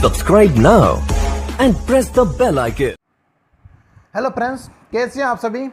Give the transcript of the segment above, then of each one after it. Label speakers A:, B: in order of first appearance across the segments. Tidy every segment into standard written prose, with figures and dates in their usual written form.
A: Subscribe now and press the bell icon.
B: Hello friends, कैसे हैं आप सभी।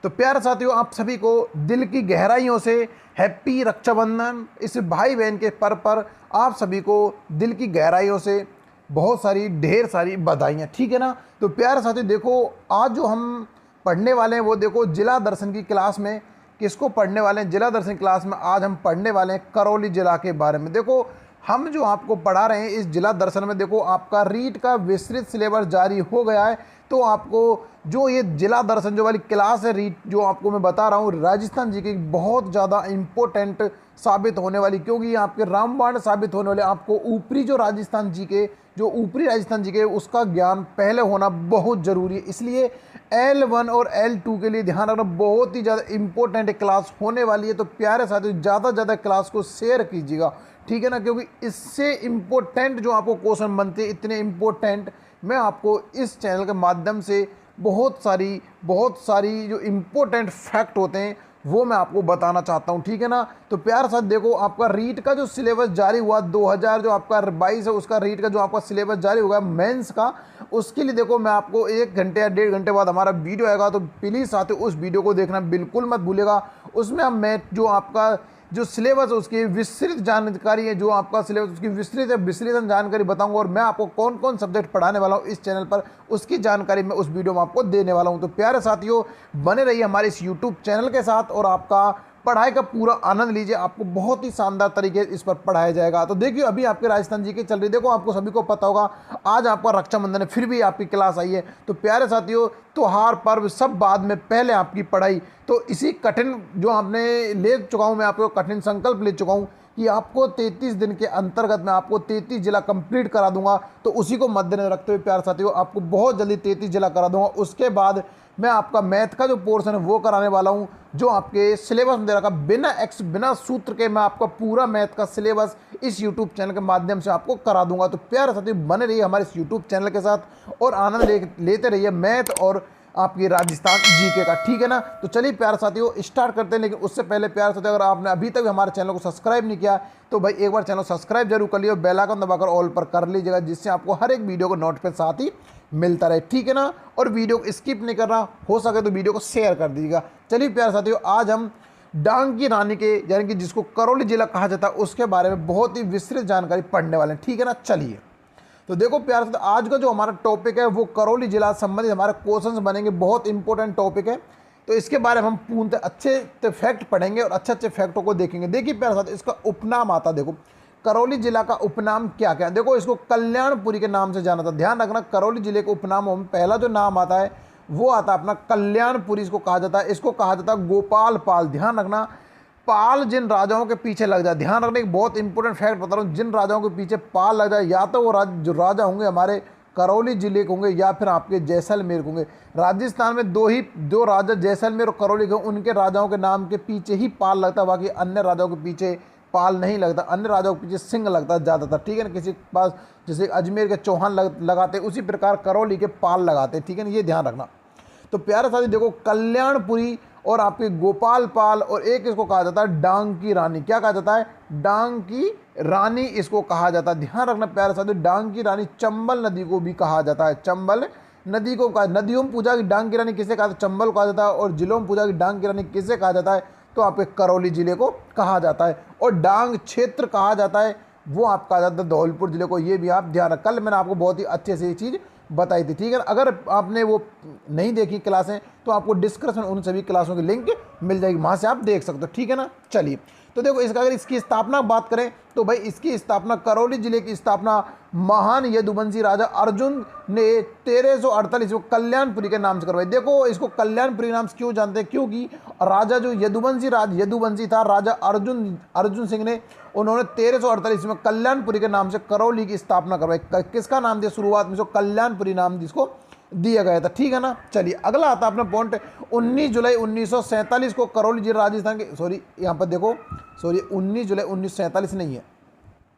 B: तो प्यारे साथियों, आप सभी को दिल की गहराइयों से हैप्पी रक्षाबंधन। इस भाई बहन के पर्व पर आप सभी को दिल की गहराइयों से बहुत सारी ढेर सारी बधाइयाँ, ठीक है ना। तो प्यारे साथियों, देखो आज जो हम पढ़ने वाले हैं वो देखो जिला दर्शन की क्लास में किसको पढ़ने वाले हैं। जिला दर्शन क्लास में आज हम पढ़ने वाले हैं करौली जिला के बारे में। देखो हम जो आपको पढ़ा रहे हैं इस जिला दर्शन में, देखो आपका रीट का विस्तृत सिलेबस जारी हो गया है। तो आपको जो ये जिला दर्शन जो वाली क्लास है रीट जो आपको मैं बता रहा हूँ, राजस्थान जी की बहुत ज़्यादा इम्पोर्टेंट साबित होने वाली, क्योंकि ये आपके रामबाण साबित होने वाले। आपको ऊपरी जो राजस्थान जी के उसका ज्ञान पहले होना बहुत ज़रूरी है। इसलिए L1 और L2 के लिए ध्यान रखना बहुत ही ज़्यादा इम्पोर्टेंट क्लास होने वाली है। तो प्यारे साथियों, ज़्यादा से ज़्यादा क्लास को शेयर कीजिएगा, ठीक है ना, क्योंकि इससे इम्पोर्टेंट जो आपको क्वेश्चन बनते हैं इतने इम्पोर्टेंट, मैं आपको इस चैनल के माध्यम से बहुत सारी जो इम्पोर्टेंट फैक्ट होते हैं वो मैं आपको बताना चाहता हूँ, ठीक है ना। तो प्यार साथ देखो, आपका रीट का जो सिलेबस जारी हुआ 2000 जो आपका 22 है, उसका रीट का जो आपका सिलेबस जारी हुआ मेंस का, उसके लिए देखो मैं आपको 1 घंटे या 1.5 घंटे बाद हमारा वीडियो आएगा। तो प्लीज़ साथियों उस वीडियो को देखना बिल्कुल मत भूलिएगा। उसमें हम मैथ जो आपका जो सिलेबस है उसकी विस्तृत जानकारी है, जो आपका सिलेबस उसकी विस्तृत जानकारी बताऊंगा, और मैं आपको कौन कौन सब्जेक्ट पढ़ाने वाला हूं इस चैनल पर उसकी जानकारी मैं उस वीडियो में आपको देने वाला हूं। तो प्यारे साथियों, बने रहिए हमारे इस यूट्यूब चैनल के साथ और आपका पढ़ाई का पूरा आनंद लीजिए। आपको बहुत ही शानदार तरीके इस पर पढ़ाया जाएगा। तो देखिए अभी आपके राजस्थान जी की चल रही, देखो आपको सभी को पता होगा आज आपका रक्षाबंधन है, फिर भी आपकी क्लास आई है। तो प्यारे साथियों, त्योहार पर्व सब बाद में, पहले आपकी पढ़ाई। तो इसी कठिन जो आपने ले चुका हूँ, मैं आपको कठिन संकल्प ले चुका हूँ कि आपको 33 दिन के अंतर्गत मैं आपको 33 जिला कंप्लीट करा दूंगा। तो उसी को मद्देनजर रखते हुए प्यारे साथियों, आपको बहुत जल्दी 33 जिला करा दूंगा। उसके बाद मैं आपका मैथ का जो पोर्शन है वो कराने वाला हूं, जो आपके सिलेबस में दे रखा बिना सूत्र के मैं आपका पूरा मैथ का सिलेबस इस यूट्यूब चैनल के माध्यम से आपको करा दूंगा। तो प्यारे साथियों, बने रहिए हमारे इस यूट्यूब चैनल के साथ और आनंद लेते रहिए मैथ और आपकी राजस्थान जीके का, ठीक है ना। तो चलिए प्यारे साथियों स्टार्ट करते हैं। लेकिन उससे पहले प्यारे साथियों, अगर आपने अभी तक हमारे चैनल को सब्सक्राइब नहीं किया तो भाई एक बार चैनल सब्सक्राइब जरूर कर लीजिए, बेल आइकन दबाकर ऑल पर कर लीजिएगा, जिससे आपको हर एक वीडियो को नोटिफिकेशन साथ ही मिलता रहे, ठीक है ना। और वीडियो को स्किप नहीं करना, हो सके तो वीडियो को शेयर कर दीजिएगा। चलिए प्यारे साथियों, आज हम डांग की रानी के यानी कि जिसको करौली जिला कहा जाता है उसके बारे में बहुत ही विस्तृत जानकारी पढ़ने वाले हैं, ठीक है ना। चलिए तो देखो प्यारे साथियों, आज का जो हमारा टॉपिक है वो करौली जिला संबंधित हमारे क्वेश्चंस बनेंगे, बहुत इंपॉर्टेंट टॉपिक है। तो इसके बारे में हम पूर्णतः अच्छे फैक्ट पढ़ेंगे और अच्छे फैक्टों को देखेंगे। देखिए प्यारे साथियों, इसका उपनाम आता, देखो करौली जिला का उपनाम क्या क्या है। देखो इसको कल्याणपुरी के नाम से जाना था, ध्यान रखना। करौली जिले के उपनामों में पहला जो नाम आता है वो आता है अपना कल्याणपुरी, इसको कहा जाता है। इसको कहा जाता है गोपाल पाल, ध्यान रखना। पाल जिन राजाओं के पीछे लग जाए, ध्यान रखने एक बहुत इंपॉर्टेंट फैक्ट बता रहा हूँ, जिन राजाओं के पीछे पाल लग जाए, या तो वो जो राजा होंगे हमारे करौली जिले के होंगे या फिर आपके जैसलमेर के होंगे। राजस्थान में दो राजा जैसलमेर और करौली के, उनके राजाओं के नाम के पीछे ही पाल लगता है, बाकी अन्य राजाओं के पीछे पाल नहीं लगता। अन्य राजाओं के पीछे सिंह लगता है ज़्यादातर, ठीक है ना। किसी के पास जैसे अजमेर के चौहान लगाते, उसी प्रकार करौली के पाल लगाते, ठीक है ना, ये ध्यान रखना। तो प्यारे साथी देखो, कल्याणपुरी और आपके गोपाल पाल, और एक इसको कहा जाता है डांग की रानी। क्या कहा जाता है? डांग की रानी इसको कहा जाता है। ध्यान रखना प्यारे साथी, डांग की रानी चंबल नदी को भी कहा जाता है। चंबल नदी को कहा, नदियों में पूजा की डांग की रानी किसे कहा जाता है? चंबल को कहा जाता है। और जिलों में पूजा की डांग की रानी किसे कहा जाता है? तो आपके करौली जिले को कहा जाता है। और डांग क्षेत्र कहा जाता है वो आपका कहा जाता है धौलपुर जिले को। ये भी आप ध्यान रख, कल मैंने आपको बहुत ही अच्छे से ये चीज़ बताई थी, ठीक है। अगर आपने वो नहीं देखी क्लासें तो आपको डिस्क्रिप्शन उन सभी क्लासों की लिंक मिल जाएगी, वहाँ से आप देख सकते हो, ठीक है ना। चलिए तो देखो इसका अगर इसकी स्थापना बात करें तो भाई इसकी स्थापना, करौली जिले की स्थापना महान यदुवंशी राजा अर्जुन ने 1348 को कल्याणपुरी के नाम से करवाई। देखो इसको कल्याणपुरी नाम से क्यों जानते हैं? क्योंकि राजा जो यदुवंशी था, राजा अर्जुन सिंह ने, उन्होंने 1348 में कल्याणपुरी के नाम से करौली की स्थापना करवाई। किसका नाम दिया शुरुआत में? कल्याणपुरी नाम जिसको दिया गया था, ठीक है ना। चलिए अगला आता है अपना पॉइंट, 19 जुलाई 1947 को करौली जिला राजस्थान के, यहाँ पर देखो 19 जुलाई 1947 नहीं है,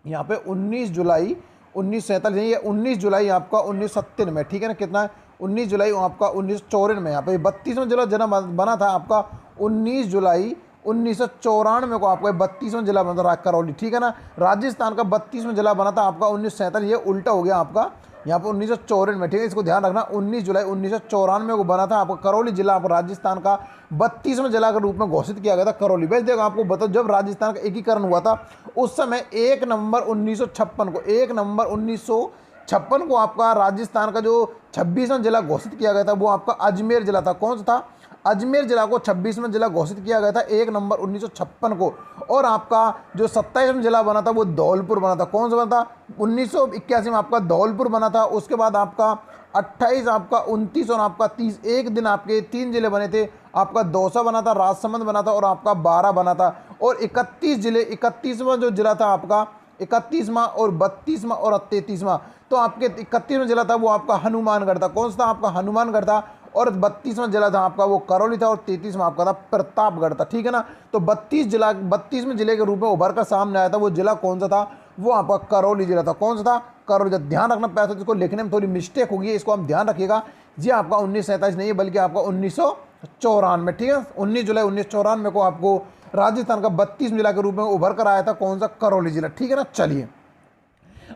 B: यहाँ पे 19 जुलाई 1947 नहीं है, 19 जुलाई आपका 1997 में, ठीक है ना। कितना है? 19 जुलाई आपका 1994 में। यहाँ पे 32वां जिला जन्म बना था आपका 19 जुलाई 1994 को आपका 32वां जिला बना था करौली, ठीक है ना। राजस्थान का 32वां जिला बना था आपका 1947, ये उल्टा हो गया आपका यहाँ पर 1994 में, ठीक है, इसको ध्यान रखना। 19 जुलाई 1994 को बना था आपका करौली जिला, आपको राजस्थान का 32वां जिला के रूप में घोषित किया गया था करौली। वैसे देखो आपको बताओ, जब राजस्थान का एकीकरण हुआ था उस समय 1 नवंबर 1956 को आपका राजस्थान का जो 26वां जिला घोषित किया गया था वो आपका अजमेर जिला था। कौन सा था? अजमेर जिला को 26वां जिला घोषित किया गया था 1 नवंबर 1956 को। और आपका जो 27वां जिला बना था वो धौलपुर बना था। कौन सा बना था? 1981 में आपका धौलपुर बना था। उसके बाद आपका 28, आपका 29 और आपका 30, एक दिन आपके 3 जिले बने थे। आपका दौसा बना था, राजसमंद बना था और आपका 12 बना था। और 31 जिले, 31वां जो जिला था आपका 31वां और 32वां और 33वां, तो आपके 31वां जिला था वो आपका हनुमानगढ़ था। कौन सा था? आपका हनुमानगढ़ था। और 32वां जिला था आपका वो करौली था और 33वां आपका था प्रतापगढ़ था, ठीक है ना। तो 32वें जिले के रूप में उभर कर सामने आया था। वो जिला कौन सा था? वो आपका करौली जिला था। कौन सा था? करौली जिला। ध्यान रखना पैसा, इसको लिखने में थोड़ी मिस्टेक होगी, इसको हम ध्यान रखिएगा। जी आपका 1947 नहीं है बल्कि आपका 1994, ठीक है। 19 जुलाई 1994 को आपको राजस्थान का 32वां जिला के रूप में उभर कर आया था। कौन सा? करौली जिला, ठीक है ना। चलिए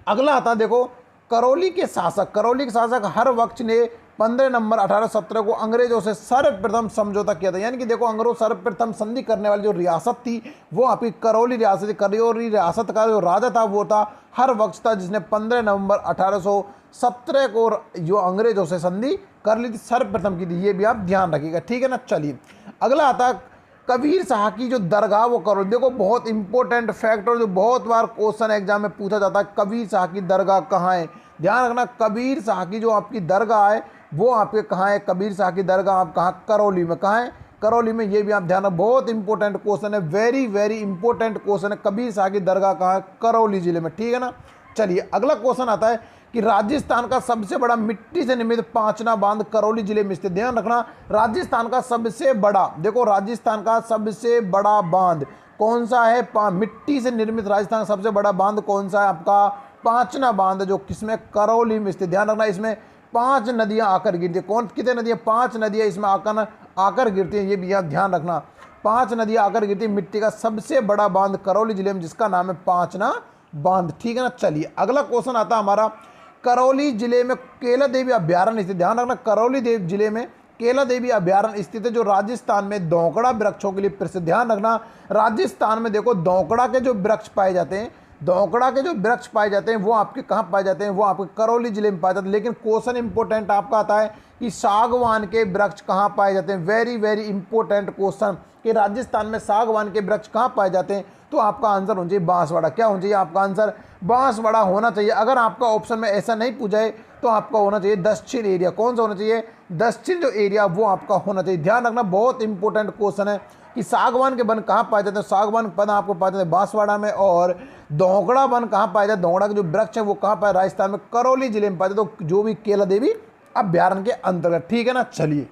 B: अगला आता है, देखो करौली के शासक हर वक्त ने 15 नवंबर 1817 को अंग्रेजों से सर्वप्रथम समझौता किया था। यानी कि देखो अंग्रेजों सर्वप्रथम संधि करने वाली जो रियासत थी वो आपकी करौली रियासत थी। करौली रियासत का जो राजा था वो था हर वक्त था, जिसने 15 नवंबर 1817 को जो अंग्रेजों से संधि कर ली थी, सर्वप्रथम की थी। ये भी आप ध्यान रखिएगा, ठीक है ना। चलिए अगला आता है कबीर शाह की जो दरगाह वो करौली। देखो बहुत इंपॉर्टेंट फैक्ट और जो बहुत बार क्वेश्चन एग्जाम में पूछा जाता है, कबीर शाह की दरगाह कहाँ है? ध्यान रखना, कबीर शाह की जो आपकी दरगाह है वो आपके कहाँ है? कबीर शाह की दरगाह आप कहाँ? करौली में। कहाँ है? करौली में। ये भी आप ध्यान रखना, बहुत इंपॉर्टेंट क्वेश्चन है, वेरी वेरी इंपॉर्टेंट क्वेश्चन है। कबीर शाह की दरगाह कहाँ है? करौली जिले में, ठीक है ना। चलिए अगला क्वेश्चन आता है कि राजस्थान का सबसे बड़ा मिट्टी से निर्मित पांचना बांध करौली जिले में स्थित। ध्यान रखना, राजस्थान का सबसे बड़ा, देखो राजस्थान का सबसे बड़ा बांध कौन सा है? मिट्टी से निर्मित राजस्थान का सबसे बड़ा बांध कौन सा है? आपका पांचना बांध, जो किसमें? करौली में स्थित। ध्यान रखना, इसमें 5 नदियां आकर गिरती है। कितने नदियां? 5 नदियां इसमें आकर गिरती हैं। ये भी आप ध्यान रखना, 5 नदियां आकर गिरती है। मिट्टी का सबसे बड़ा बांध करौली जिले में, जिसका नाम है पांचना बांध, ठीक है ना। चलिए अगला क्वेश्चन आता है हमारा, करौली जिले में केला देवी अभ्यारण्य स्थित। ध्यान रखना, करौली जिले में केला देवी अभ्यारण्य स्थित है, जो राजस्थान में दौकड़ा वृक्षों के लिए प्रसिद्ध। ध्यान रखना, राजस्थान में देखो दौकड़ा के जो वृक्ष पाए जाते हैं, वो आपके कहाँ पाए जाते हैं? वो आपके करौली जिले में पाए जाते हैं। लेकिन क्वेश्चन इंपॉर्टेंट आपका आता है कि सागवान के वृक्ष कहाँ पाए जाते हैं? वेरी वेरी इंपॉर्टेंट क्वेश्चन, कि राजस्थान में सागवान के वृक्ष कहाँ पाए जाते हैं? तो आपका आंसर होना चाहिए बांसवाड़ा। क्या होना चाहिए? आपका आंसर बांसवाड़ा होना चाहिए। अगर आपका ऑप्शन में ऐसा नहीं पूछा है तो आपका होना चाहिए दक्षिण एरिया। कौन सा होना चाहिए? दक्षिण जो एरिया वो आपका होना चाहिए। ध्यान रखना, बहुत इंपॉर्टेंट क्वेश्चन है कि सागवान के वन कहाँ पाए जाते हैं? सागवान के वन आपको पाए जाते हैं बांसवाड़ा में। और दौकड़ा वन कहाँ पाए जाते हैं? दौकड़ा के जो वृक्ष है वो कहाँ पाए? राजस्थान में करौली जिले में पाए जाते हैं, तो जो भी केला देवी अभ्यारण्य के अंतर्गत, ठीक है ना। चलिए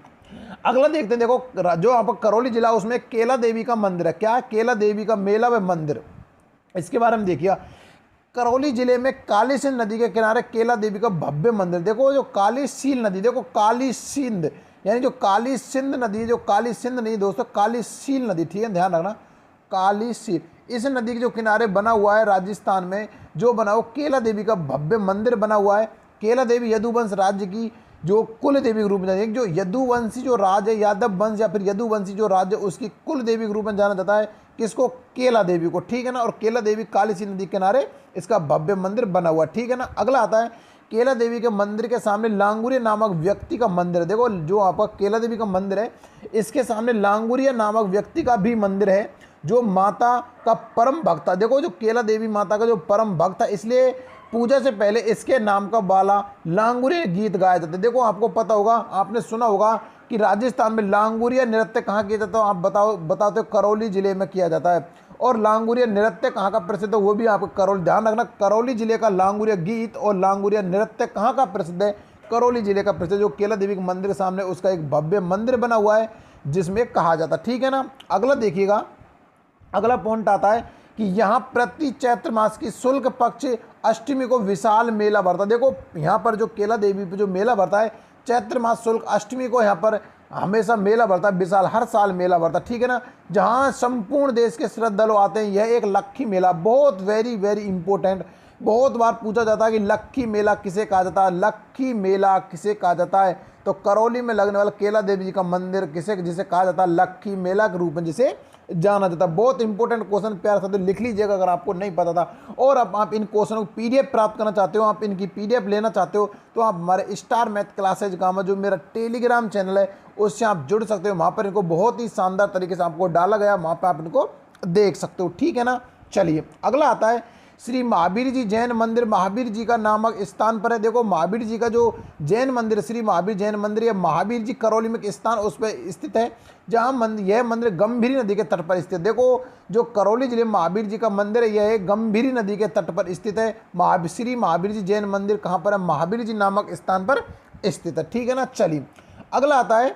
B: अगला देखते हैं, देखो जो आपका करौली जिला उसमें केला देवी का मंदिर है। क्या? केला देवी का मेला व मंदिर, इसके बारे में देखिए। करौली जिले में काली सिंध नदी के किनारे केला देवी का भव्य मंदिर। देखो जो काली सील नदी, देखो काली सिंध यानी जो काली सिंध नदी, जो काली सिंध नहीं दोस्तों, काली सील नदी, ठीक है, ध्यान रखना, काली सील। इस नदी के जो किनारे बना हुआ है राजस्थान में, जो बना हुआ केला देवी का भव्य मंदिर बना हुआ है। केला देवी यदुवंश राज्य की जो कुल देवी के रूप में जानी, जो यदुवंशी जो राज है, यादव वंश या फिर यदुवंशी जो राज्य, उसकी कुल देवी के रूप में जाना जाता है। किसको? केला देवी को, ठीक है ना। और केला देवी काली सी नदी किनारे इसका भव्य मंदिर बना हुआ, ठीक है ना। अगला आता है केला देवी के मंदिर के सामने लांगुरिया नामक व्यक्ति का मंदिर है। देखो जो आपका केला देवी का मंदिर है, इसके सामने लांगुरिया नामक व्यक्ति का भी मंदिर है, जो माता का परम भक्त था। देखो जो केला देवी माता का जो परम भक्त था, इसलिए पूजा से पहले इसके नाम का बाला लांगुरिया गीत गाया जाता है। देखो आपको पता होगा, आपने सुना होगा कि राजस्थान में लांगुरिया नृत्य कहाँ किया जाता है? आप बताते हो करौली जिले में किया जाता है। और लांगुरिया नृत्य कहाँ का प्रसिद्ध है? वो भी आपको करौली, ध्यान रखना, करौली जिले का लांगुरिया गीत और लांगुरिया नृत्य कहाँ का प्रसिद्ध है? करौली जिले का प्रसिद्ध। जो केला देवी के मंदिर के सामने उसका एक भव्य मंदिर बना हुआ है जिसमें कहा जाता है, ठीक है ना। अगला देखिएगा, अगला पॉइंट आता है कि यहाँ प्रति चैत्र मास की शुल्क पक्ष अष्टमी को विशाल मेला भरता है। देखो यहाँ पर जो केला देवी पे जो मेला भरता है चैत्र मास शुल्क अष्टमी को यहाँ पर हमेशा मेला भरता है, विशाल, हर साल मेला भरता है, ठीक है ना, जहाँ संपूर्ण देश के श्रद्धालु आते हैं। यह एक लक्खी मेला, बहुत वेरी वेरी इंपॉर्टेंट, बहुत बार पूछा जाता है कि लक्खी मेला किसे कहा जाता है, लक्खी मेला किसे कहा जाता है। तो करौली में लगने वाला केला देवी जी का मंदिर जिसे कहा जाता है लक्खी मेला के रूप में जिसे जाना जाता है। बहुत इंपॉर्टेंट क्वेश्चन, प्यार साथियों लिख लीजिएगा अगर आपको नहीं पता था। और अब आप इन क्वेश्चनों को पीडीएफ प्राप्त करना चाहते हो, आप इनकी पीडीएफ लेना चाहते हो, तो आप हमारे स्टार मैथ क्लासेज गामा जो मेरा टेलीग्राम चैनल है उससे आप जुड़ सकते हो। वहाँ पर इनको बहुत ही शानदार तरीके से आपको डाला गया, वहाँ पर आप इनको देख सकते हो, ठीक है ना। चलिए अगला आता है श्री महावीर जी जैन मंदिर, महावीर जी का नामक स्थान पर है। देखो महावीर जी का जो जैन मंदिर, श्री महावीर जैन मंदिर, या महावीर जी करौली में एक स्थान उस पर स्थित है, जहाँ यह मंदिर गंभीरी नदी के तट पर स्थित है। देखो जो करौली जिले में महावीर जी का मंदिर है, यह गंभीरी नदी के तट पर स्थित है। श्री महावीर जी जैन मंदिर कहाँ पर है, महावीर जी नामक स्थान पर स्थित है, ठीक है ना। चलिए अगला आता है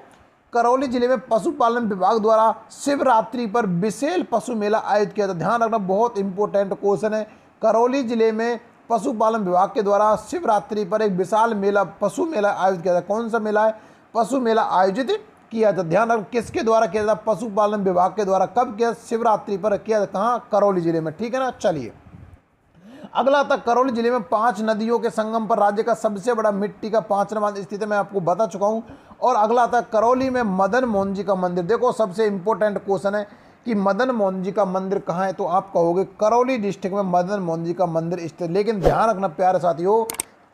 B: करौली जिले में पशुपालन विभाग द्वारा शिवरात्रि पर विशेष पशु मेला आयोजित किया जाता है। ध्यान रखना, बहुत इंपॉर्टेंट क्वेश्चन है। करौली जिले में पशुपालन विभाग के द्वारा शिवरात्रि पर एक विशाल मेला, पशु मेला आयोजित किया जाता है। कौन सा मेला है, पशु मेला आयोजित किया जाता है। ध्यान रखना, किसके द्वारा किया जाता है, पशुपालन विभाग के द्वारा। कब किया, शिवरात्रि पर किया जाता, कहाँ, करौली जिले में, ठीक है ना। चलिए अगला तक करौली जिले में 5 नदियों के संगम पर राज्य का सबसे बड़ा मिट्टी का 5वां बांध स्थित है, मैं आपको बता चुका हूं। और अगला आता है करौली में मदन मोहन जी का मंदिर। देखो सबसे इंपॉर्टेंट क्वेश्चन है कि मदन मोहन जी का मंदिर कहाँ है, तो आप कहोगे करौली डिस्ट्रिक्ट में मदन मोहन जी का मंदिर स्थित। लेकिन ध्यान रखना प्यारे साथियों,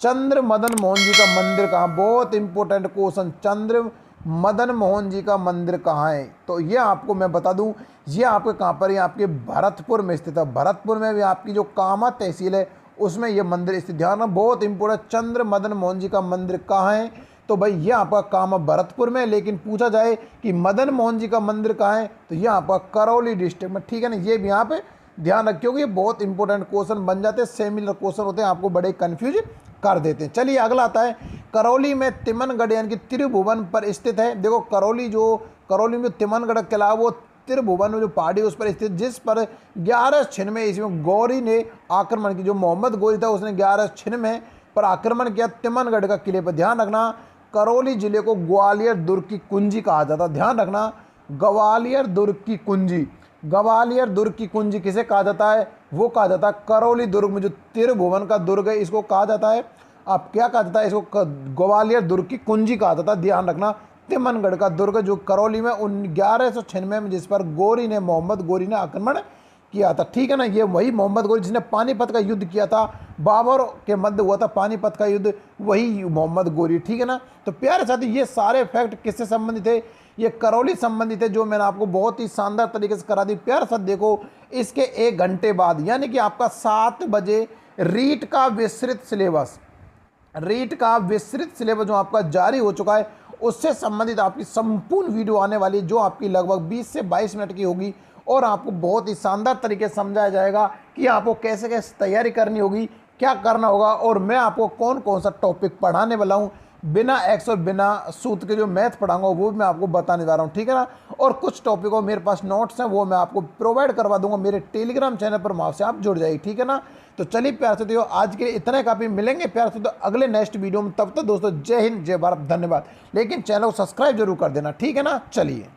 B: चंद्र मदन मोहन जी का मंदिर कहाँ, बहुत इंपॉर्टेंट क्वेश्चन, चंद्र मदन मोहन जी का मंदिर कहाँ है, तो ये आपको मैं बता दूं, ये आपके कहाँ पर है, आपके भरतपुर में स्थित है। भरतपुर में भी आपकी जो कामा तहसील है उसमें ये मंदिर स्थित। ध्यान रखना, बहुत इंपॉर्टेंट, चंद्र मदन मोहन जी का मंदिर कहाँ है, तो भाई ये आपका कामा भरतपुर में। लेकिन पूछा जाए कि मदन मोहन जी का मंदिर कहाँ है, तो ये आपका करौली डिस्ट्रिक्ट में, ठीक है ना। ये भी यहाँ पे ध्यान रखिए क्योंकि ये बहुत इंपॉर्टेंट क्वेश्चन बन जाते हैं, सिमिलर क्वेश्चन होते हैं, आपको बड़े कंफ्यूज कर देते हैं। चलिए अगला आता है करौली में तिमनगढ़ यानी कि त्रिभुवन पर स्थित है। देखो करौली में तिमनगढ़ के अलावा वो त्रिभुवन में जो पहाड़ी उस पर स्थित, जिस पर 1196 इसमें गौरी ने आक्रमण की, जो मोहम्मद गौरी था उसने 1196 पर आक्रमण किया तिमनगढ़ का किले पर। ध्यान रखना, करौली जिले को ग्वालियर दुर्ग की कुंजी कहा जाता। ध्यान रखना, ग्वालियर दुर्ग की कुंजी, ग्वालियर दुर्ग की कुंजी किसे कहा जाता है, वो कहा जाता है करौली दुर्ग में जो त्रिभुवन का दुर्ग है इसको कहा जाता है, आप क्या कहा जाता है, इसको ग्वालियर दुर्ग की कुंजी कहा जाता है। ध्यान रखना, तिमनगढ़ का दुर्ग जो करौली में 1196 में जिस पर मोहम्मद गौरी ने आक्रमण किया था, ठीक है ना। ये वही मोहम्मद गौरी जिसने पानीपत का युद्ध किया था, बाबर के मध्य हुआ था पानीपत का युद्ध, वही मोहम्मद गौरी, ठीक है ना। तो प्यारे साथी ये सारे फैक्ट किससे संबंधित है, ये करौली संबंधित है, जो मैंने आपको बहुत ही शानदार तरीके से करा दी। प्यारे साथ देखो, इसके 1 घंटे बाद यानी कि आपका 7 बजे रीट का विस्तृत सिलेबस जो आपका जारी हो चुका है, उससे संबंधित आपकी संपूर्ण वीडियो आने वाली है, जो आपकी लगभग 20 से 22 मिनट की होगी और आपको बहुत ही शानदार तरीके से समझाया जाएगा कि आपको कैसे कैसे तैयारी करनी होगी, क्या करना होगा, और मैं आपको कौन कौन सा टॉपिक पढ़ाने वाला हूँ, बिना एक्स और बिना सूत्र के जो मैथ पढ़ाऊंगा वो भी मैं आपको बताने जा रहा हूँ, ठीक है ना। और कुछ टॉपिकों मेरे पास नोट्स हैं वो मैं आपको प्रोवाइड करवा दूंगा मेरे टेलीग्राम चैनल पर, वहाँ से आप जुड़ जाइए, ठीक है ना। तो चलिए प्यार से आज के लिए इतना काफ़ी, मिलेंगे प्यार से अगले नेक्स्ट वीडियो में। तब तक दोस्तों जय हिंद जय भारत, धन्यवाद। लेकिन चैनल को सब्सक्राइब जरूर कर देना, ठीक है ना। चलिए।